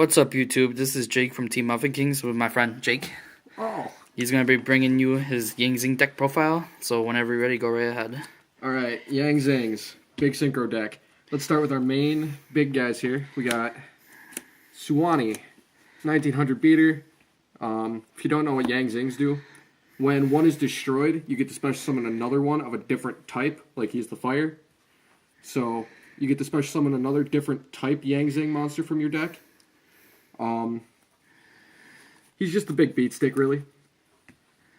What's up, YouTube? This is Jake from Team Muffin Kings with my friend Jake. Oh. He's going to be bringing you his Yang Zing deck profile, so whenever you're ready, go right ahead. Alright, Yang Zing's big synchro deck. Let's start with our main big guys here. We got Suwani, 1900 beater. If you don't know what Yang Zings do, when one is destroyed, you get to special summon another one of a different type, like he's the fire. So you get to special summon another different type Yang Zing monster from your deck. He's just a big beat stick, really.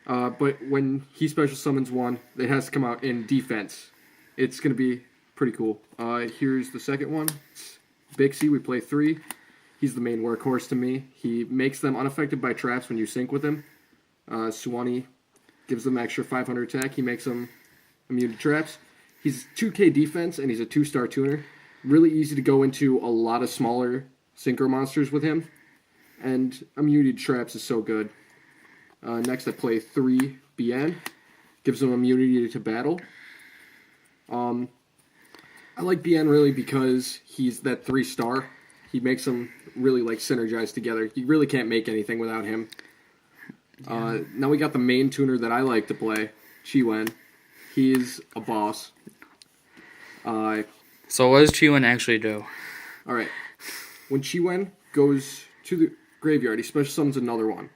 But when he special summons one, it has to come out in defense. It's going to be pretty cool. Here's the second one. It's Bixie. We play 3. He's the main workhorse to me. He makes them unaffected by traps when you sync with him. Suwani gives them extra 500 attack. He makes them immune to traps. He's 2k defense, and he's a 2-star tuner. Really easy to go into a lot of smaller synchro monsters with him. And immunity to traps is so good. Next, I play 3 BN. Gives them immunity to battle. I like BN really because he's that 3-star. He makes them really like synergize together. You really can't make anything without him. Now we got the main tuner that I like to play, Chiwen. He's a boss. So what does Chiwen actually do? Alright. When Chiwen goes to the graveyard, he special summons another one.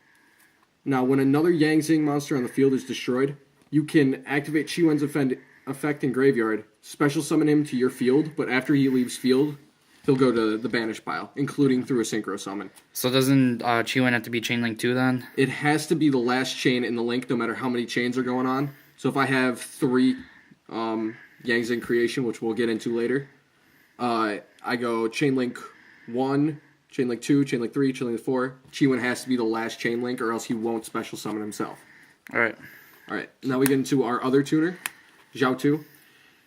Now, when another Yang Zing monster on the field is destroyed, you can activate Chiwen's effect in graveyard, special summon him to your field, but after he leaves field, he'll go to the banish pile, including through a synchro summon. So doesn't Chiwen have to be chain link 2 then? It has to be the last chain in the link, no matter how many chains are going on. So if I have 3 Yang Zing creation, which we'll get into later, I go chain link 1, chain link 2, chain link 3, chain link 4. Chiwen has to be the last chain link, or else he won't special summon himself. Alright. Alright, now we get into our other tuner, Zhao 2.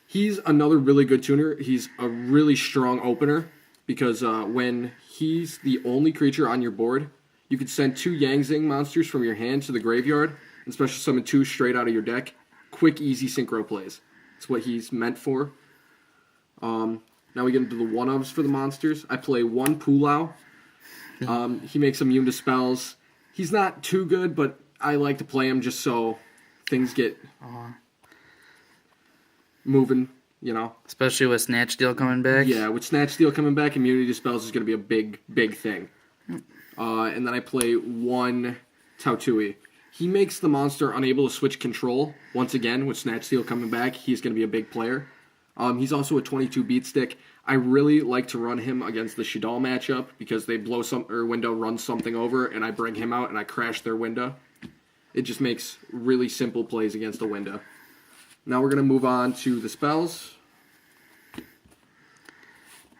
He's another really good tuner. He's a really strong opener, because when he's the only creature on your board, you can send 2 Yang Zing monsters from your hand to the graveyard, and special summon 2 straight out of your deck. Quick, easy synchro plays. That's what he's meant for. Now we get into the one-ofs for the monsters. I play 1 Pulao. He makes immune to spells. He's not too good, but I like to play him just so things get moving, you know. Especially with Snatch Deal coming back. Yeah, with Snatch Steal coming back, immunity to spells is going to be a big, big thing. And then I play 1 Tautui. He makes the monster unable to switch control. Once again, with Snatch Steal coming back, he's going to be a big player. He's also a 22 beat stick. I really like to run him against the Shadal matchup because they blow window runs something over, and I bring him out and I crash their window. It just makes really simple plays against a window. Now we're going to move on to the spells.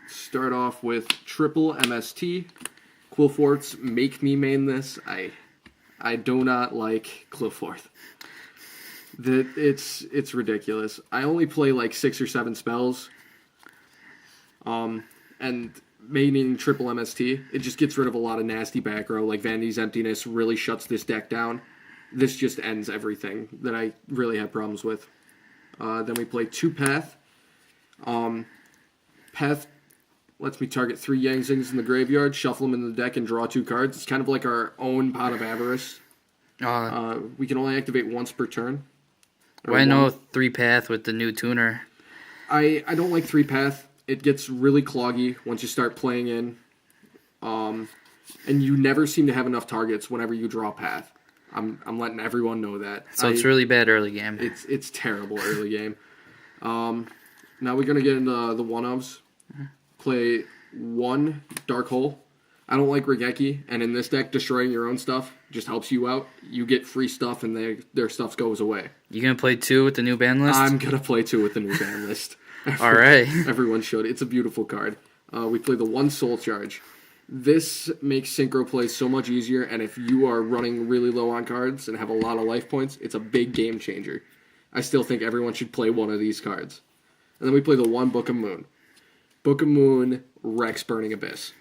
Start off with triple MST. Quillforts make me main this. I do not like Quillfort. It's ridiculous. I only play like 6 or 7 spells. And maining triple MST, it just gets rid of a lot of nasty back row. Like Vanity's Emptiness really shuts this deck down. This just ends everything that I really have problems with. Then we play 2 Path. Path lets me target 3 Yang Zings in the graveyard, shuffle them in the deck, and draw 2 cards. It's kind of like our own Pot of Avarice. We can only activate once per turn. Why no 3 Path with the new tuner? I don't like 3 Path. It gets really cloggy once you start playing in. And you never seem to have enough targets whenever you draw Path. I'm letting everyone know that. So it's really bad early game. It's terrible early game. Now we're going to get into the one-ofs. Play 1 Dark Hole. I don't like Regeki, and in this deck, destroying your own stuff just helps you out. You get free stuff, and their stuff goes away. You going to play 2 with the new ban list? I'm going to play 2 with the new ban list. All right. Everyone should. It's a beautiful card. We play the 1 Soul Charge. This makes synchro plays so much easier, and if you are running really low on cards and have a lot of life points, it's a big game changer. I still think everyone should play 1 of these cards. And then we play the 1 Book of Moon. Book of Moon wrecks Burning Abyss.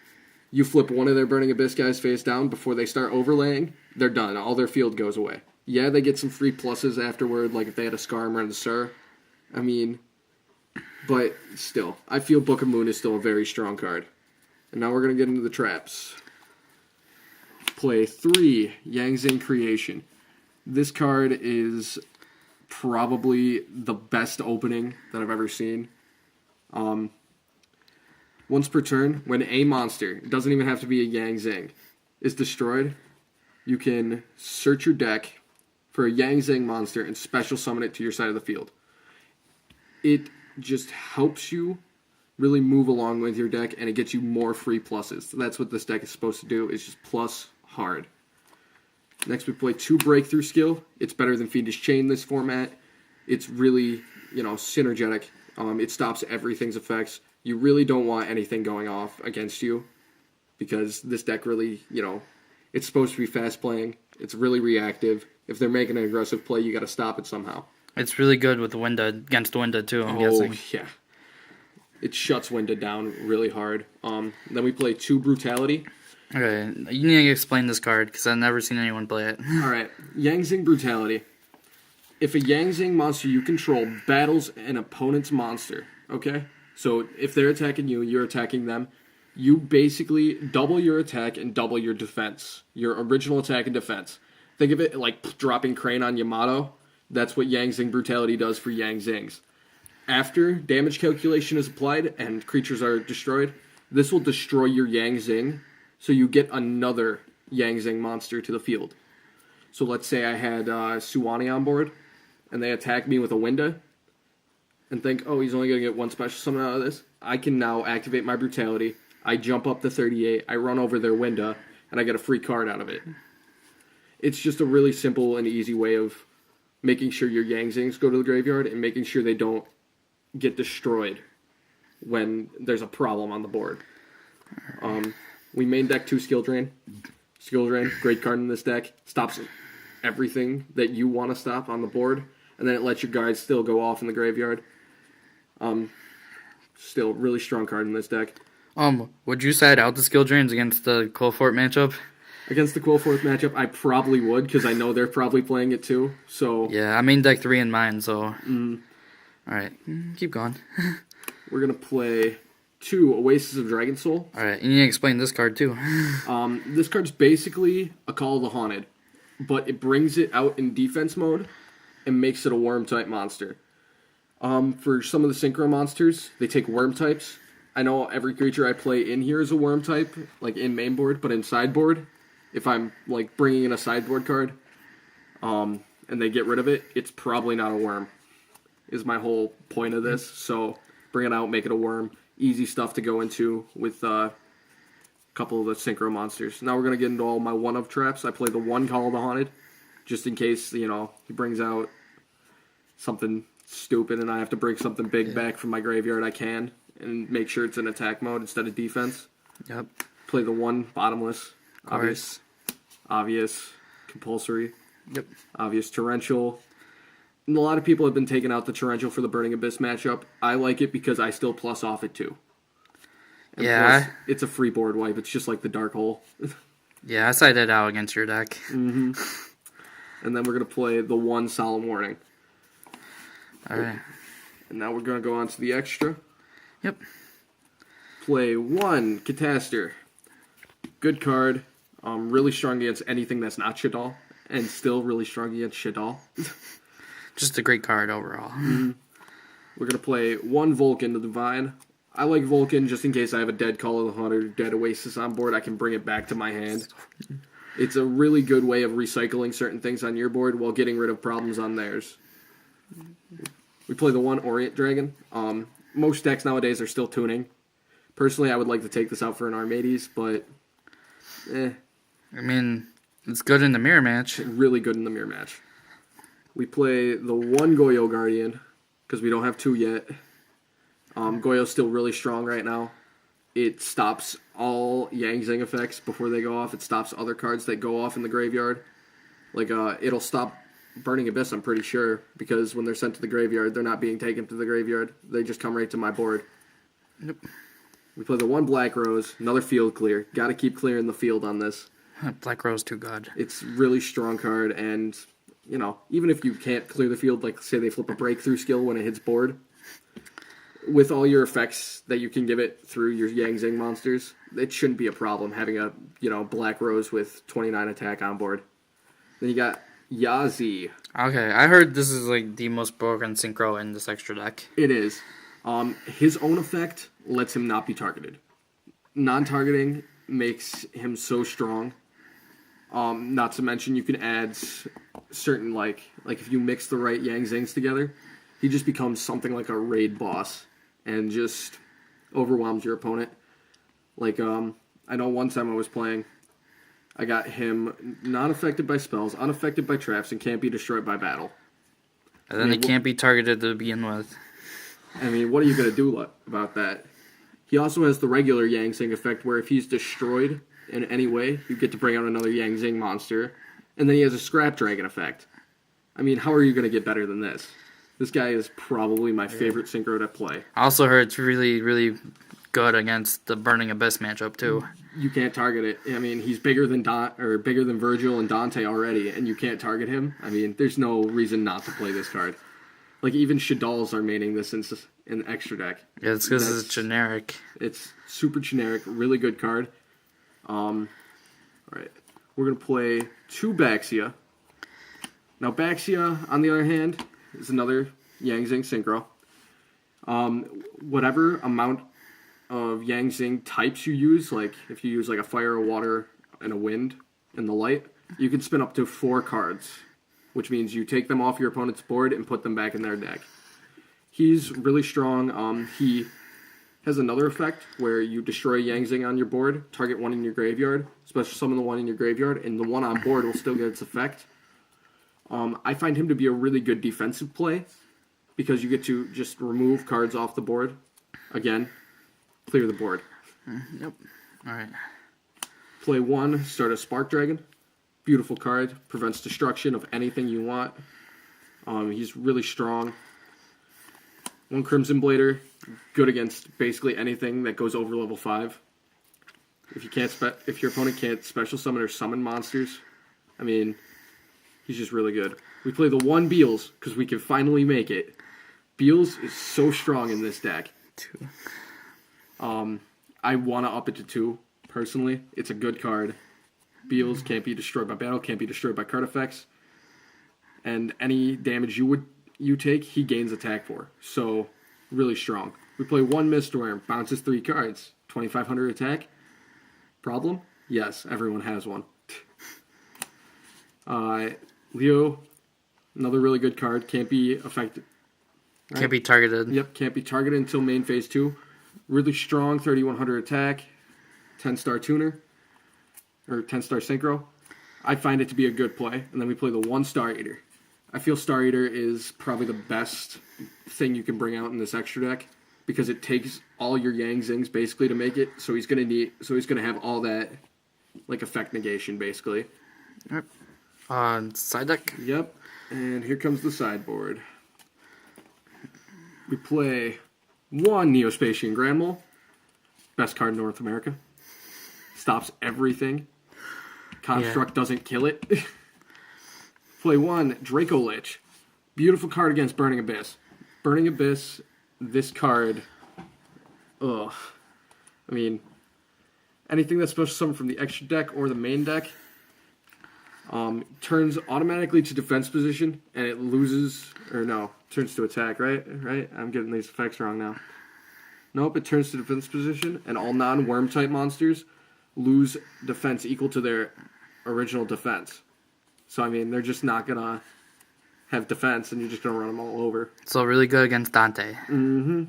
You flip one of their Burning Abyss guys face down before they start overlaying, they're done. All their field goes away. Yeah, they get some free pluses afterward, like if they had a Skarmory and a Sur. I mean, but still, I feel Book of Moon is still a very strong card. And now we're going to get into the traps. Play 3, Yang Zing Creation. This card is probably the best opening that I've ever seen. Once per turn, when a monster, it doesn't even have to be a Yang Zing, is destroyed, you can search your deck for a Yang Zing monster and special summon it to your side of the field. It just helps you really move along with your deck, and it gets you more free pluses. So that's what this deck is supposed to do, is just plus hard. Next we play 2 Breakthrough Skill. It's better than Fiendish Chain in this format. It's really, synergetic. It stops everything's effects. You really don't want anything going off against you, because this deck really, it's supposed to be fast playing. It's really reactive. If they're making an aggressive play, you got to stop it somehow. It's really good with the Winda, against the Winda too, I'm guessing. Yeah. It shuts Winda down really hard. Then we play 2 Brutality. Okay, you need to explain this card, because I've never seen anyone play it. Alright, Yang Zing Brutality. If a Yang Zing monster you control battles an opponent's monster, okay? So if they're attacking you, you're attacking them, you basically double your attack and double your defense. Your original attack and defense. Think of it like dropping Crane on Yamato. That's what Yang Zing Brutality does for Yang Zings. After damage calculation is applied and creatures are destroyed, this will destroy your Yang Zing, so you get another Yang Zing monster to the field. So let's say I had Suwani on board, and they attack me with a Winda, and think, oh, he's only going to get 1 special summon out of this. I can now activate my Brutality. I jump up to 38, I run over their Winda, and I get a free card out of it. It's just a really simple and easy way of making sure your Yang Zings go to the graveyard and making sure they don't get destroyed when there's a problem on the board. We main deck 2 Skill Drain. Skill Drain, great card in this deck. Stops everything that you want to stop on the board, and then it lets your guys still go off in the graveyard. Still, really strong card in this deck. Would you side out the skill drains against the Quillfort matchup? Against the Quillforth matchup, I probably would, because I know they're probably playing it too. So yeah, I main deck 3 in mine, so... Alright, keep going. We're going to play 2 Oasis of Dragon Soul. Alright, you need to explain this card too. This card's basically a Call of the Haunted, but it brings it out in defense mode and makes it a worm-type monster. For some of the Synchro monsters, they take worm types. I know every creature I play in here is a worm type, like in main board, but in sideboard, if I'm like bringing in a sideboard card, and they get rid of it, it's probably not a worm, is my whole point of this. So bring it out, make it a worm. Easy stuff to go into with a couple of the Synchro monsters. Now we're going to get into all my one-of traps. I play the 1 Call of the Haunted, just in case, he brings out something stupid and I have to bring something big back from my graveyard. I can, and make sure it's in attack mode instead of defense. Yep. Play the 1 Bottomless. Obvious. Compulsory. Yep. Obvious Torrential. And a lot of people have been taking out the Torrential for the Burning Abyss matchup. I like it because I still plus off it too. And yeah. plus, it's a free board wipe. It's just like the Dark Hole. Yeah, I sided out against your deck. Mm-hmm. And then we're going to play the 1 Solemn Warning. Alright. And now we're going to go on to the extra. Yep. Play 1 Cataster. Good card. Really strong against anything that's not Shadal. And still really strong against Shadal. Just a great card overall. Mm-hmm. We're going to play 1 Vulcan the Divine. I like Vulcan just in case I have a dead Call of the Hunter, dead Oasis on board. I can bring it back to my hand. It's a really good way of recycling certain things on your board while getting rid of problems on theirs. We play the 1 Orient Dragon. Most decks nowadays are still tuning. Personally, I would like to take this out for an Armades, but I mean, it's good in the mirror match. Really good in the mirror match. We play the 1 Goyo Guardian, because we don't have 2 yet. Goyo's still really strong right now. It stops all Yang Zing effects before they go off. It stops other cards that go off in the graveyard. Like, it'll stop Burning Abyss, I'm pretty sure, because when they're sent to the graveyard, they're not being taken to the graveyard. They just come right to my board. Yep. We play the 1 Black Rose, another field clear. Got to keep clearing the field on this. Black Rose too good. It's really strong card, and, even if you can't clear the field, like, say they flip a Breakthrough Skill when it hits board, with all your effects that you can give it through your Yang Zing monsters, it shouldn't be a problem having a Black Rose with 29 attack on board. Then you got Yazi. Okay, I heard this is like the most broken synchro in this extra deck. It is. His own effect lets him not be targeted. Non-targeting makes him so strong. Not to mention you can add certain like if you mix the right Yang Zings together, he just becomes something like a raid boss and just overwhelms your opponent. Like I know one time I was playing, I got him not affected by spells, unaffected by traps, and can't be destroyed by battle. And then he can't be targeted to begin with. I mean, what are you going to do about that? He also has the regular Yang Zing effect where if he's destroyed in any way, you get to bring out another Yang Zing monster. And then he has a Scrap Dragon effect. I mean, how are you going to get better than this? This guy is probably my favorite synchro to play. I also heard it's really, really good against the Burning Abyss matchup, too. You can't target it. I mean, he's bigger than Virgil and Dante already, and you can't target him. I mean, there's no reason not to play this card. Like, even Shadal's are maining this in the extra deck. Yeah, it's because it's generic. It's super generic, really good card. Alright, we're going to play 2 Baxia. Now, Baxia, on the other hand, is another Yang Zing synchro. Whatever amount of Yang Zing types you use, like if you use like a fire, a water, and a wind, and the light, you can spin up to 4 cards, which means you take them off your opponent's board and put them back in their deck. He's really strong. He has another effect where you destroy Yang Zing on your board, target one in your graveyard, special summon the one in your graveyard, and the one on board will still get its effect. I find him to be a really good defensive play because you get to just remove cards off the board. Again, clear the board. Yep. Alright. Play 1, start a Spark Dragon. Beautiful card. Prevents destruction of anything you want. He's really strong. 1 Crimson Blader. Good against basically anything that goes over level 5. If your opponent can't special summon or summon monsters, I mean, he's just really good. We play the 1 Beals because we can finally make it. Beals is so strong in this deck. 2. I want to up it to 2, personally. It's a good card. Beals can't be destroyed by battle, can't be destroyed by card effects. And any damage you take, he gains attack for. So, really strong. We play 1 Mistworm, bounces 3 cards. 2,500 attack. Problem? Yes, everyone has one. Leo, another really good card. Can't be affected. Right? Can't be targeted. Yep, can't be targeted until main phase 2. Really strong, 3,100 attack. 10-star tuner. Or 10-star synchro. I find it to be a good play. And then we play the 1 Star Eater. I feel Star Eater is probably the best thing you can bring out in this extra deck because it takes all your Yang Zings basically to make it. So he's gonna have all that like effect negation basically. Yep. Side deck. Yep. And here comes the sideboard. We play 1 Neospatian Grand Mole. Best card in North America. Stops everything. Construct doesn't kill it. Play 1 Draco Lich. Beautiful card against Burning Abyss. Burning Abyss, this card, ugh. I mean, anything that's special summon from the extra deck or the main deck turns automatically to defense position, and it loses, or no, turns to attack, right? Right? I'm getting these effects wrong now. Nope, it turns to defense position, and all non-worm type monsters lose defense equal to their original defense. So, I mean, they're just not going to have defense, and you're just going to run them all over. So really good against Dante. Mm-hmm.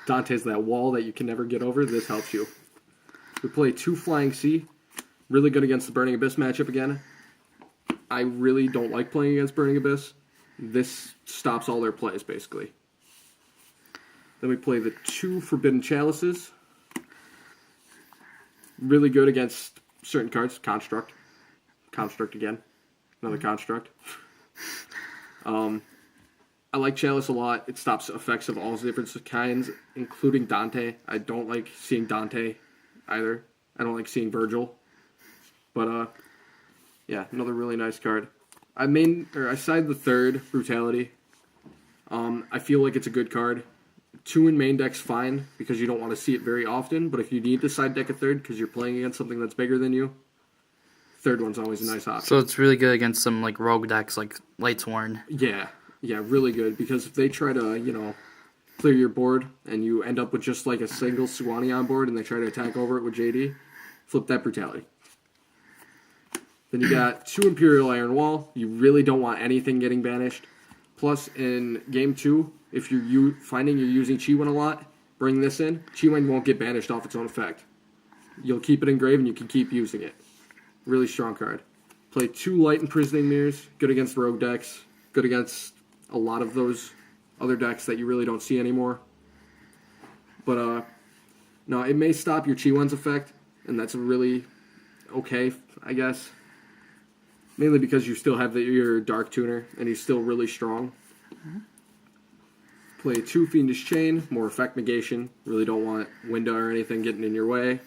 Dante's that wall that you can never get over. This helps you. We play 2 Flying Sea. Really good against the Burning Abyss matchup again. I really don't like playing against Burning Abyss. This stops all their plays, basically. Then we play the 2 Forbidden Chalices. Really good against certain cards. Construct. Construct again. Another Construct. I like Chalice a lot. It stops effects of all different kinds, including Dante. I don't like seeing Dante either. I don't like seeing Virgil. But, yeah, another really nice card. I side the 3rd, Brutality. I feel like it's a good card. 2 in main deck's fine because you don't want to see it very often, but if you need to side deck a third because you're playing against something that's bigger than you, third one's always a nice option. So it's really good against some like rogue decks like Lightsworn. Yeah, really good because if they try to, clear your board and you end up with just like a single Suwani on board and they try to attack over it with JD, flip that brutality. Then you got 2 Imperial Iron Wall. You really don't want anything getting banished. Plus, in game 2, if you're finding you're using Chi-Wen a lot, bring this in. Chi-Wen won't get banished off its own effect. You'll keep it engraved and you can keep using it. Really strong card. Play 2 Light Imprisoning Mirrors. Good against rogue decks. Good against a lot of those other decks that you really don't see anymore. But, no, it may stop your Chi-Wen's effect, and that's really okay, I guess. Mainly because you still have your Dark Tuner, and he's still really strong. Mm-hmm. Play 2 Fiendish Chain, more effect negation. Really don't want Winda or anything getting in your way.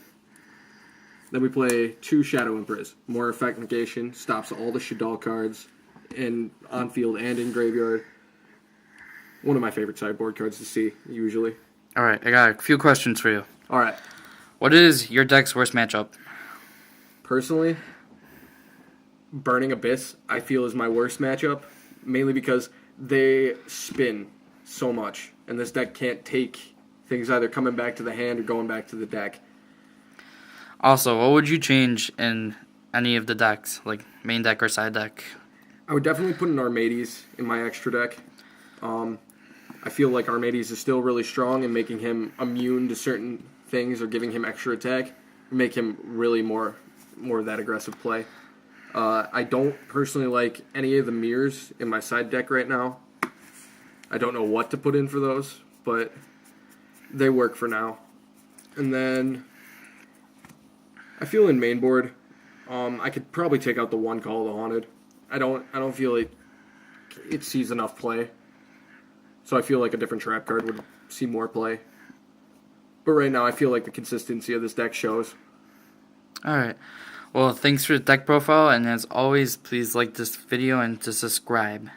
Then we play 2 Shadow Impris, more effect negation, stops all the Shadal cards on field and in graveyard. One of my favorite sideboard cards to see, usually. All right, I got a few questions for you. All right. What is your deck's worst matchup? Personally, Burning Abyss, I feel, is my worst matchup, mainly because they spin so much, and this deck can't take things either coming back to the hand or going back to the deck. Also, what would you change in any of the decks, like main deck or side deck? I would definitely put an Armades in my extra deck. I feel like Armades is still really strong, and making him immune to certain things or giving him extra attack make him really more of that aggressive play. I don't personally like any of the mirrors in my side deck right now. I don't know what to put in for those, but they work for now. And then I feel in main board, I could probably take out the 1 Call of the Haunted. I don't feel like it sees enough play. So I feel like a different trap card would see more play. But right now I feel like the consistency of this deck shows. Alright. Well, thanks for the deck profile, and as always, please like this video and to subscribe.